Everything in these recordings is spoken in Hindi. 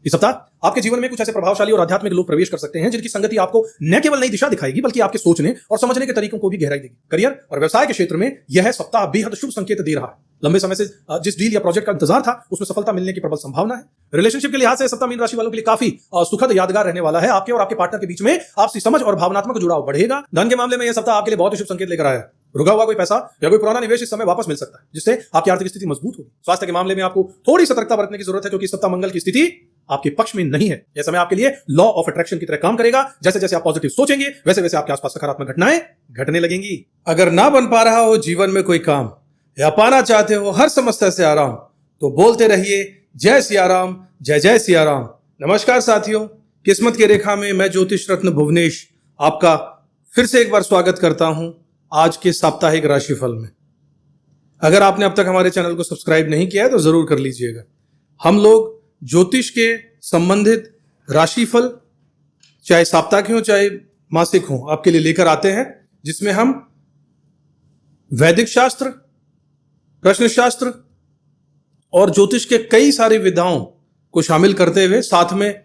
इस सप्ताह आपके जीवन में कुछ ऐसे प्रभावशाली और आध्यात्मिक लोग प्रवेश कर सकते हैं जिनकी संगति आपको न केवल नई दिशा दिखाएगी बल्कि आपके सोचने और समझने के तरीकों को भी गहराई देगी। करियर और व्यवसाय के क्षेत्र में यह सप्ताह बेहद शुभ संकेत दे रहा है। लंबे समय से जिस डील या प्रोजेक्ट का इंतजार था उसमें सफलता मिलने की प्रबल संभावना है। रिलेशनशिप के लिहाज से सप्ताह मीन राशि वालों के लिए काफी सुखद यादगार रहने वाला है। आपके और आपके पार्टनर के बीच में आपसी समझ और भावनात्मक जुड़ाव बढ़ेगा। धन के मामले में यह सप्ताह आपके लिए बहुत ही शुभ संकेत लेकर आया है। रुका हुआ कोई पैसा या कोई पुराना निवेश इस समय वापस मिल सकता है जिससे आपकी आर्थिक स्थिति मजबूत होगी। स्वास्थ्य के मामले में आपको थोड़ी सतर्कता बरतने की जरूरत है क्योंकि इस सप्ताह मंगल की स्थिति आपके पक्ष में नहीं है। यह समय आपके लिए लॉ ऑफ अट्रैक्शन की तरह काम करेगा। जैसे जैसे आप पॉजिटिव सोचेंगे वैसे वैसे आपके आसपास सकारात्मक घटनाएं घटने लगेंगी। अगर ना बन पा रहा हो जीवन में कोई काम या पाना चाहते हो हर समस्या से आराम तो बोलते रहिए जय सिया राम, जय जय सिया राम। नमस्कार साथियों, किस्मत की रेखा में मैं ज्योतिष रत्न भुवनेश आपका फिर से एक बार स्वागत करता हूं आज के साप्ताहिक राशिफल में। अगर आपने अब तक हमारे चैनल को सब्सक्राइब नहीं किया है तो जरूर कर लीजिएगा। हम लोग ज्योतिष के संबंधित राशिफल चाहे साप्ताहिक हो चाहे मासिक हो आपके लिए लेकर आते हैं, जिसमें हम वैदिक शास्त्र, प्रश्न शास्त्र और ज्योतिष के कई सारी विधाओं को शामिल करते हुए साथ में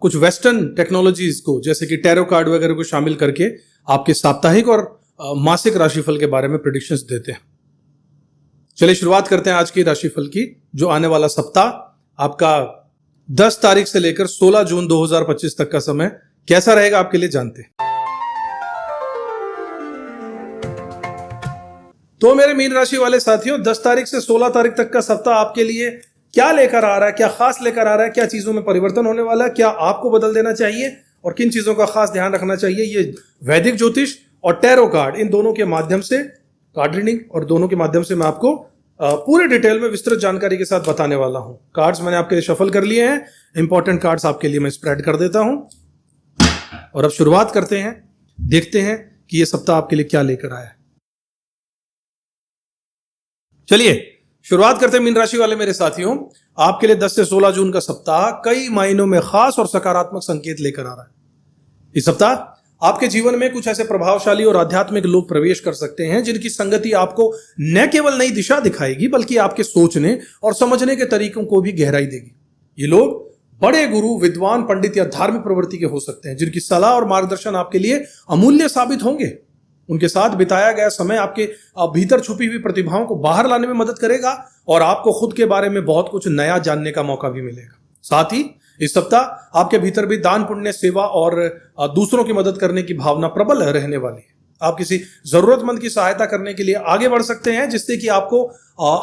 कुछ वेस्टर्न टेक्नोलॉजीज को जैसे कि टैरो कार्ड वगैरह को शामिल करके आपके साप्ताहिक और मासिक राशिफल के बारे में प्रेडिक्शंस देते हैं। चलिए शुरुआत करते हैं आज की राशिफल की। जो आने वाला सप्ताह आपका 10 तारीख से लेकर 16 जून 2025 तक का समय कैसा रहेगा आपके लिए जानते हैं। तो मेरे मीन राशि वाले साथियों, 10 तारीख से 16 तारीख तक का सप्ताह आपके लिए क्या लेकर आ रहा है, क्या खास लेकर आ रहा है, क्या चीजों में परिवर्तन होने वाला है, क्या आपको बदल देना चाहिए और किन चीजों का खास ध्यान रखना चाहिए, ये वैदिक ज्योतिष और टैरो कार्ड इन दोनों के माध्यम से, कार्ड रीडिंग और दोनों के माध्यम से मैं आपको पूरे डिटेल में विस्तृत जानकारी के साथ बताने वाला हूं। कार्ड्स मैंने आपके लिए शफल कर लिए हैं, इंपॉर्टेंट कार्ड्स आपके लिए मैं स्प्रेड कर देता हूं और अब शुरुआत करते हैं, देखते हैं कि ये सप्ताह आपके लिए क्या लेकर आया है। चलिए शुरुआत करते हैं मीन राशि वाले मेरे साथियों। आपके लिए 10 से 16 जून का सप्ताह कई मायनों में खास और सकारात्मक संकेत लेकर आ रहा है। इस सप्ताह आपके जीवन में कुछ ऐसे प्रभावशाली और आध्यात्मिक लोग प्रवेश कर सकते हैं जिनकी संगति आपको न केवल नई दिशा दिखाएगी बल्कि आपके सोचने और समझने के तरीकों को भी गहराई देगी। ये लोग बड़े गुरु, विद्वान, पंडित या धार्मिक प्रवृत्ति के हो सकते हैं जिनकी सलाह और मार्गदर्शन आपके लिए अमूल्य साबित होंगे। उनके साथ बिताया गया समय आपके भीतर छुपी हुई प्रतिभाओं को बाहर लाने में मदद करेगा और आपको खुद के बारे में बहुत कुछ नया जानने का मौका भी मिलेगा। साथ ही इस सप्ताह आपके भीतर भी दान, पुण्य, सेवा और दूसरों की मदद करने की भावना प्रबल रहने वाली है। आप किसी जरूरतमंद की सहायता करने के लिए आगे बढ़ सकते हैं जिससे कि आपको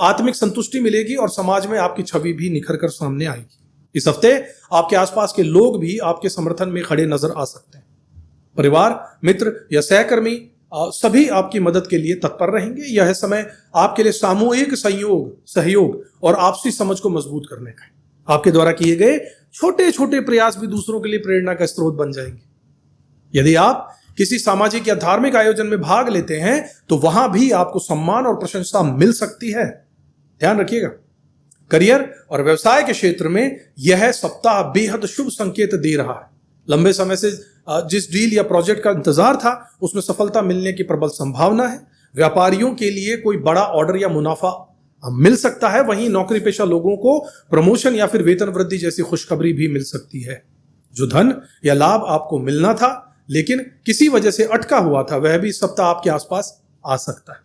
आत्मिक संतुष्टि मिलेगी और समाज में आपकी छवि भी निखर कर सामने आएगी। इस हफ्ते आपके आसपास के लोग भी आपके समर्थन में खड़े नजर आ सकते हैं। परिवार, मित्र या सहकर्मी सभी आपकी मदद के लिए तत्पर रहेंगे। यह समय आपके लिए सामूहिक सहयोग और आपसी समझ को मजबूत करने का है। आपके द्वारा किए गए छोटे छोटे प्रयास भी दूसरों के लिए प्रेरणा का स्रोत बन जाएंगे। यदि आप किसी सामाजिक या धार्मिक आयोजन में भाग लेते हैं तो वहां भी आपको सम्मान और प्रशंसा मिल सकती है, ध्यान रखिएगा। करियर और व्यवसाय के क्षेत्र में यह सप्ताह बेहद शुभ संकेत दे रहा है। लंबे समय से जिस डील या प्रोजेक्ट का इंतजार था उसमें सफलता मिलने की प्रबल संभावना है। व्यापारियों के लिए कोई बड़ा ऑर्डर या मुनाफा मिल सकता है। वहीं नौकरी पेशा लोगों को प्रमोशन या फिर वेतन वृद्धि जैसी खुशखबरी भी मिल सकती है। जो धन या लाभ आपको मिलना था लेकिन किसी वजह से अटका हुआ था वह भी इस सप्ताह आपके आसपास आ सकता है।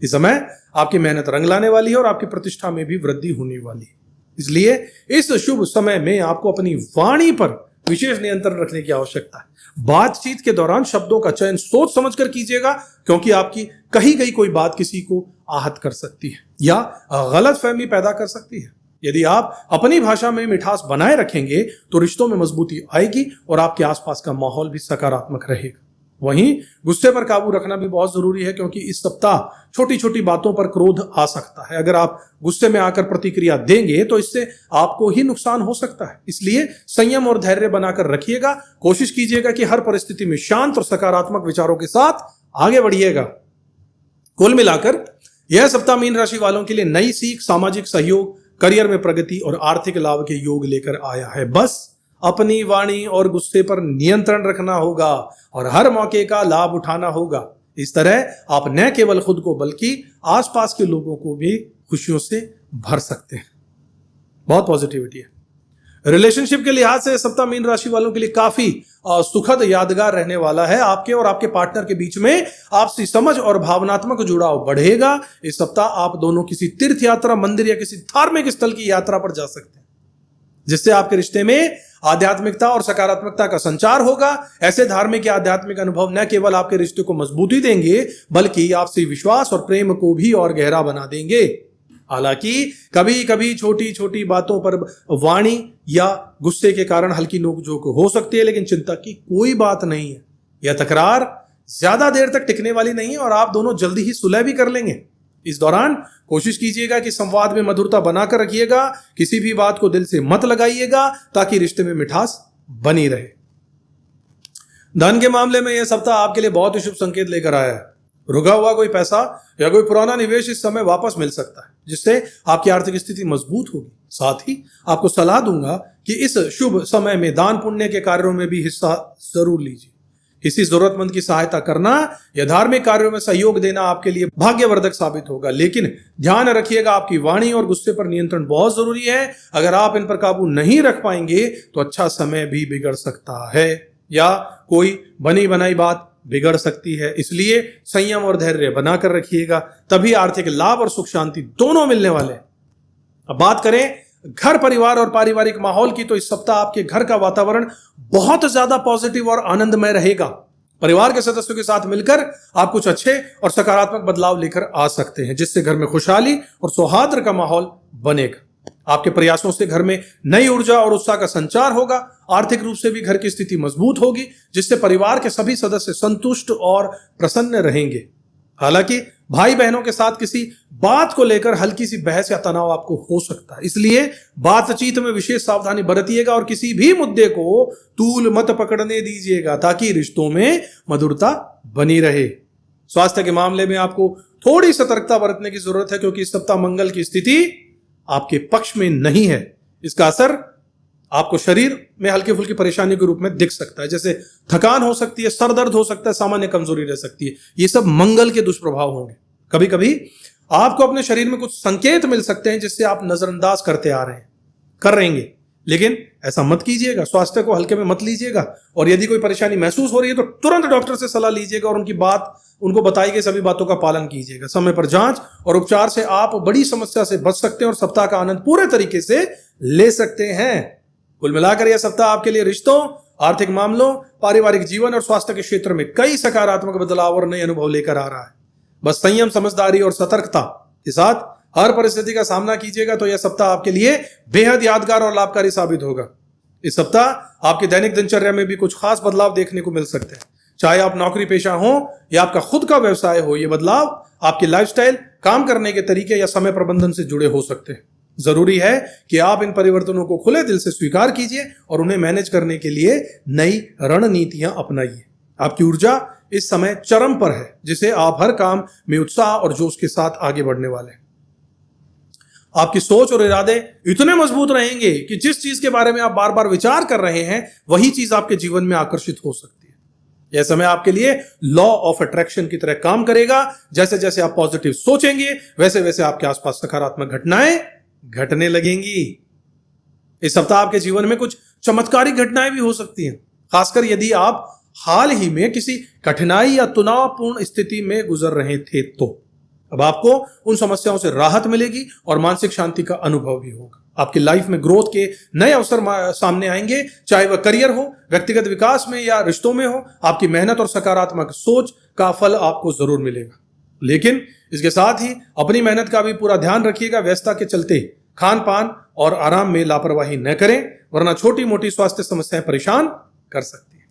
इस समय आपकी मेहनत रंग लाने वाली है और आपकी प्रतिष्ठा में भी वृद्धि होने वाली है। इसलिए इस शुभ समय में आपको अपनी वाणी पर विशेष नियंत्रण रखने की आवश्यकता है। बातचीत के दौरान शब्दों का चयन सोच समझकर कीजिएगा क्योंकि आपकी कही गई कोई बात किसी को आहत कर सकती है या गलतफहमी पैदा कर सकती है। यदि आप अपनी भाषा में मिठास बनाए रखेंगे तो रिश्तों में मजबूती आएगी और आपके आसपास का माहौल भी सकारात्मक रहेगा। वहीं गुस्से पर काबू रखना भी बहुत जरूरी है क्योंकि इस सप्ताह छोटी छोटी बातों पर क्रोध आ सकता है। अगर आप गुस्से में आकर प्रतिक्रिया देंगे तो इससे आपको ही नुकसान हो सकता है। इसलिए संयम और धैर्य बनाकर रखिएगा। कोशिश कीजिएगा कि हर परिस्थिति में शांत और सकारात्मक विचारों के साथ आगे बढ़िएगा। कुल मिलाकर यह सप्ताह मीन राशि वालों के लिए नई सीख, सामाजिक सहयोग, करियर में प्रगति और आर्थिक लाभ के योग लेकर आया है। बस अपनी वाणी और गुस्से पर नियंत्रण रखना होगा और हर मौके का लाभ उठाना होगा। इस तरह आप न केवल खुद को बल्कि आसपास के लोगों को भी खुशियों से भर सकते हैं। बहुत पॉजिटिविटी है। रिलेशनशिप के लिहाज से सप्ताह मीन राशि वालों के लिए काफी सुखद यादगार रहने वाला है। आपके और आपके पार्टनर के बीच में आपसी समझ और भावनात्मक जुड़ाव बढ़ेगा। इस सप्ताह आप दोनों किसी तीर्थ यात्रा, मंदिर या किसी धार्मिक स्थल की यात्रा पर जा सकते हैं, जिससे आपके रिश्ते में आध्यात्मिकता और सकारात्मकता का संचार होगा। ऐसे धार्मिक या आध्यात्मिक अनुभव न केवल आपके रिश्ते को मजबूती देंगे, बल्कि आपसी विश्वास और प्रेम को भी और गहरा बना देंगे। हालांकि कभी कभी छोटी छोटी बातों पर वाणी या गुस्से के कारण हल्की नोकझोंक हो सकती है, लेकिन चिंता की कोई बात नहीं है। यह तकरार ज्यादा देर तक टिकने वाली नहीं है और आप दोनों जल्दी ही सुलह भी कर लेंगे। इस दौरान कोशिश कीजिएगा कि संवाद में मधुरता बनाकर रखिएगा। किसी भी बात को दिल से मत लगाइएगा, ताकि रिश्ते में मिठास बनी रहे। धन के मामले में यह सप्ताह आपके लिए बहुत ही शुभ संकेत लेकर आया है। रुका हुआ कोई पैसा या कोई पुराना निवेश इस समय वापस मिल सकता है, जिससे आपकी आर्थिक स्थिति मजबूत होगी। साथ ही आपको सलाह दूंगा कि इस शुभ समय में दान पुण्य के कार्यों में भी हिस्सा जरूर लीजिए। किसी जरूरतमंद की सहायता करना या धार्मिक कार्यों में सहयोग देना आपके लिए भाग्यवर्धक साबित होगा, लेकिन ध्यान रखिएगा आपकी वाणी और गुस्से पर नियंत्रण बहुत जरूरी है। अगर आप इन पर काबू नहीं रख पाएंगे तो अच्छा समय भी बिगड़ सकता है या कोई बनी बनाई बात बिगड़ सकती है। इसलिए संयम और धैर्य बनाकर रखिएगा, तभी आर्थिक लाभ और सुख शांति दोनों मिलने वाले हैं। अब बात करें घर परिवार और पारिवारिक माहौल की, तो इस सप्ताह आपके घर का वातावरण बहुत ज्यादा पॉजिटिव और आनंदमय रहेगा। परिवार के सदस्यों के साथ मिलकर आप कुछ अच्छे और सकारात्मक बदलाव लेकर आ सकते हैं, जिससे घर में खुशहाली और सौहार्द का माहौल बनेगा। आपके प्रयासों से घर में नई ऊर्जा और उत्साह का संचार होगा। आर्थिक रूप से भी घर की स्थिति मजबूत होगी, जिससे परिवार के सभी सदस्य संतुष्ट और प्रसन्न रहेंगे। हालांकि भाई बहनों के साथ किसी बात को लेकर हल्की सी बहस या तनाव आपको हो सकता है, इसलिए बातचीत में विशेष सावधानी बरतिएगा और किसी भी मुद्दे को तूल मत पकड़ने दीजिएगा, ताकि रिश्तों में मधुरता बनी रहे। स्वास्थ्य के मामले में आपको थोड़ी सतर्कता बरतने की जरूरत है, क्योंकि इस सप्ताह मंगल की स्थिति आपके पक्ष में नहीं है। इसका असर आपको शरीर में हल्की फुल्की परेशानी के रूप में दिख सकता है, जैसे थकान हो सकती है, सर दर्द हो सकता है, सामान्य कमजोरी रह सकती है। ये सब मंगल के दुष्प्रभाव होंगे। कभी कभी आपको अपने शरीर में कुछ संकेत मिल सकते हैं, जिससे आप नजरअंदाज करते आ रहे हैं, कर रहेंगे, लेकिन ऐसा मत कीजिएगा। स्वास्थ्य को हल्के में मत लीजिएगा, और यदि कोई परेशानी महसूस हो रही है तो तुरंत डॉक्टर से सलाह लीजिएगा और उनको बताई गई सभी बातों का पालन कीजिएगा। समय पर जांच और उपचार से आप बड़ी समस्या से बच सकते हैं और सप्ताह का आनंद पूरे तरीके से ले सकते हैं। कुल मिलाकर यह सप्ताह आपके लिए रिश्तों, आर्थिक मामलों, पारिवारिक जीवन और स्वास्थ्य के क्षेत्र में कई सकारात्मक बदलाव और नए अनुभव लेकर आ रहा है। बस संयम, समझदारी और सतर्कता के साथ हर परिस्थिति का सामना कीजिएगा, तो यह सप्ताह आपके लिए बेहद यादगार और लाभकारी साबित होगा। इस सप्ताह आपकी दैनिक दिनचर्या में भी कुछ खास बदलाव देखने को मिल सकते हैं। चाहे आप नौकरी पेशा हो या आपका खुद का व्यवसाय हो, ये बदलाव आपकी लाइफस्टाइल, काम करने के तरीके या समय प्रबंधन से जुड़े हो सकते हैं। जरूरी है कि आप इन परिवर्तनों को खुले दिल से स्वीकार कीजिए और उन्हें मैनेज करने के लिए नई रणनीतियां अपनाइए। आपकी ऊर्जा इस समय चरम पर है, जिसे आप हर काम में उत्साह और जोश के साथ आगे बढ़ने वाले हैं। आपकी सोच और इरादे इतने मजबूत रहेंगे कि जिस चीज के बारे में आप बार बार विचार कर रहे हैं, वही चीज आपके जीवन में आकर्षित हो सकती है। यह समय आपके लिए लॉ ऑफ अट्रैक्शन की तरह काम करेगा। जैसे जैसे आप पॉजिटिव सोचेंगे, वैसे वैसे आपके आसपास सकारात्मक घटनाएं घटने लगेंगी। इस सप्ताह आपके जीवन में कुछ चमत्कारिक घटनाएं भी हो सकती हैं, खासकर यदि आप हाल ही में किसी कठिनाई या तनावपूर्ण स्थिति में गुजर रहे थे तो। अब आपको उन समस्याओं से राहत मिलेगी और मानसिक शांति का अनुभव भी होगा। आपकी लाइफ में ग्रोथ के नए अवसर सामने आएंगे, चाहे वह करियर हो, व्यक्तिगत विकास में या रिश्तों में हो। आपकी मेहनत और सकारात्मक सोच का फल आपको जरूर मिलेगा, लेकिन इसके साथ ही अपनी मेहनत का भी पूरा ध्यान रखिएगा। व्यस्तता के चलते खान पान और आराम में लापरवाही न करें, वरना छोटी मोटी स्वास्थ्य समस्याएं परेशान कर सकती हैं।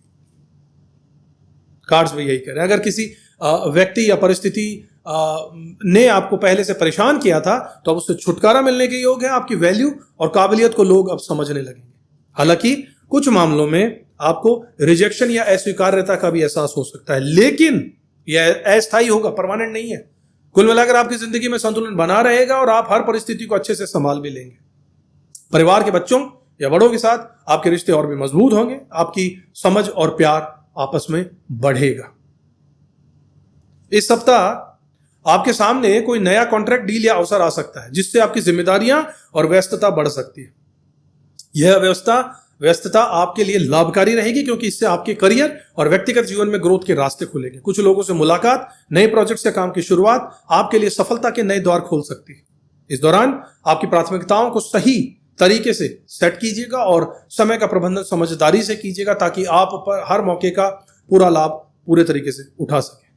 कार्ड्स भी यही करें। अगर किसी व्यक्ति या परिस्थिति ने आपको पहले से परेशान किया था, तो अब उससे छुटकारा मिलने के योग है। आपकी वैल्यू और काबिलियत को लोग अब समझने लगेंगे। हालांकि कुछ मामलों में आपको रिजेक्शन या अस्वीकार्यता का भी एहसास हो सकता है, लेकिन यह अस्थायी होगा, परमानेंट नहीं है। कुल मिलाकर आपकी जिंदगी में संतुलन बना रहेगा और आप हर परिस्थिति को अच्छे से संभाल भी लेंगे। परिवार के बच्चों या बड़ों के साथ आपके रिश्ते और भी मजबूत होंगे। आपकी समझ और प्यार आपस में बढ़ेगा। इस सप्ताह आपके सामने कोई नया कॉन्ट्रैक्ट, डील या अवसर आ सकता है, जिससे आपकी जिम्मेदारियां और व्यस्तता बढ़ सकती है। यह व्यस्तता आपके लिए लाभकारी रहेगी क्योंकि इससे आपके करियर और व्यक्तिगत जीवन में ग्रोथ के रास्ते खुलेंगे। कुछ लोगों से मुलाकात, नए प्रोजेक्ट्स या काम की शुरुआत आपके लिए सफलता के नए द्वार खोल सकती है। इस दौरान आपकी प्राथमिकताओं को सही तरीके से सेट कीजिएगा और समय का प्रबंधन समझदारी से कीजिएगा ताकि आप पर हर मौके का पूरा लाभ पूरे तरीके से उठा सकें।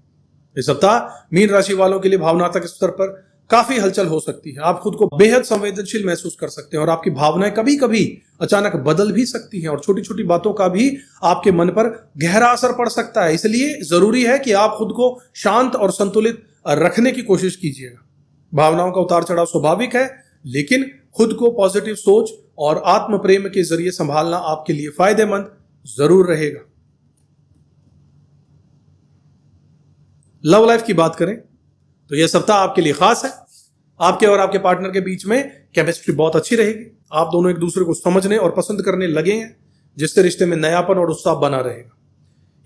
इस सप्ताह मीन राशि वालों के लिए भावनात्मक स्तर पर काफी हलचल हो सकती है। आप खुद को बेहद संवेदनशील महसूस कर सकते हैं और आपकी भावनाएं कभी कभी अचानक बदल भी सकती हैं और छोटी छोटी बातों का भी आपके मन पर गहरा असर पड़ सकता है। इसलिए जरूरी है कि आप खुद को शांत और संतुलित रखने की कोशिश कीजिएगा। भावनाओं का उतार चढ़ाव स्वाभाविक है, लेकिन खुद को पॉजिटिव सोच और आत्म प्रेम के जरिए संभालना आपके लिए फायदेमंद जरूर रहेगा। लव लाइफ की बात करें तो यह सप्ताह आपके लिए खास है। आपके और आपके पार्टनर के बीच में केमिस्ट्री बहुत अच्छी रहेगी। आप दोनों एक दूसरे को समझने और पसंद करने लगे हैं, जिससे रिश्ते में नयापन और उत्साह बना रहेगा।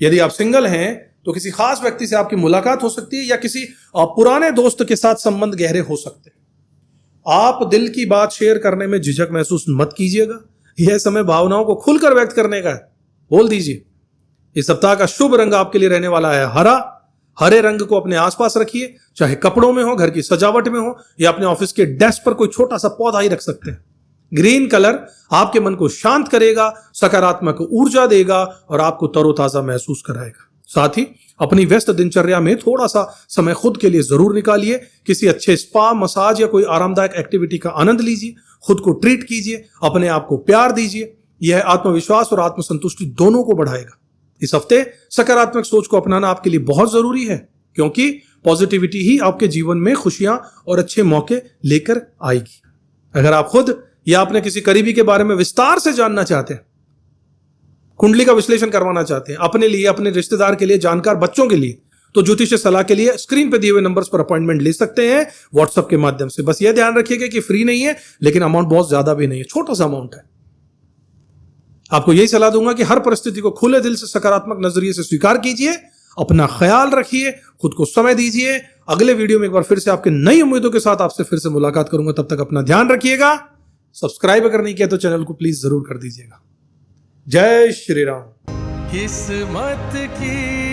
यदि आप सिंगल हैं तो किसी खास व्यक्ति से आपकी मुलाकात हो सकती है या किसी पुराने दोस्त के साथ संबंध गहरे हो सकते हैं। आप दिल की बात शेयर करने में झिझक महसूस मत कीजिएगा। यह समय भावनाओं को खुलकर व्यक्त करने का है, बोल दीजिए। इस सप्ताह का शुभ रंग आपके लिए रहने वाला है हरा। हरे रंग को अपने आसपास रखिए, चाहे कपड़ों में हो, घर की सजावट में हो या अपने ऑफिस के डेस्क पर कोई छोटा सा पौधा ही रख सकते हैं। ग्रीन कलर आपके मन को शांत करेगा, सकारात्मक ऊर्जा देगा और आपको तरोताजा महसूस कराएगा। साथ ही अपनी व्यस्त दिनचर्या में थोड़ा सा समय खुद के लिए जरूर निकालिए। किसी अच्छे स्पा, मसाज या कोई आरामदायक एक्टिविटी का आनंद लीजिए। खुद को ट्रीट कीजिए, अपने आप को प्यार दीजिए। यह आत्मविश्वास और आत्मसंतुष्टि दोनों को बढ़ाएगा। इस हफ्ते सकारात्मक सोच को अपनाना आपके लिए बहुत जरूरी है क्योंकि पॉजिटिविटी ही आपके जीवन में खुशियां और अच्छे मौके लेकर आएगी। अगर आप खुद या अपने किसी करीबी के बारे में विस्तार से जानना चाहते हैं, कुंडली का विश्लेषण करवाना चाहते हैं, अपने लिए, अपने रिश्तेदार के लिए, जानकार बच्चों के लिए, तो ज्योतिष सलाह के लिए स्क्रीन पे दिए हुए नंबर्स पर अपॉइंटमेंट ले सकते हैं व्हाट्सएप के माध्यम से। बस यह ध्यान रखिएगा कि फ्री नहीं है, लेकिन अमाउंट बहुत ज्यादा भी नहीं है, छोटा सा अमाउंट है। आपको यही सलाह दूंगा कि हर परिस्थिति को खुले दिल से, सकारात्मक नजरिए से स्वीकार कीजिए। अपना ख्याल रखिए, खुद को समय दीजिए। अगले वीडियो में एक बार फिर से आपके नई उम्मीदों के साथ आपसे फिर से मुलाकात करूंगा। तब तक अपना ध्यान रखिएगा। सब्सक्राइब अगर नहीं किया तो चैनल को प्लीज जरूर कर दीजिएगा। जय श्री राम। किस्मत की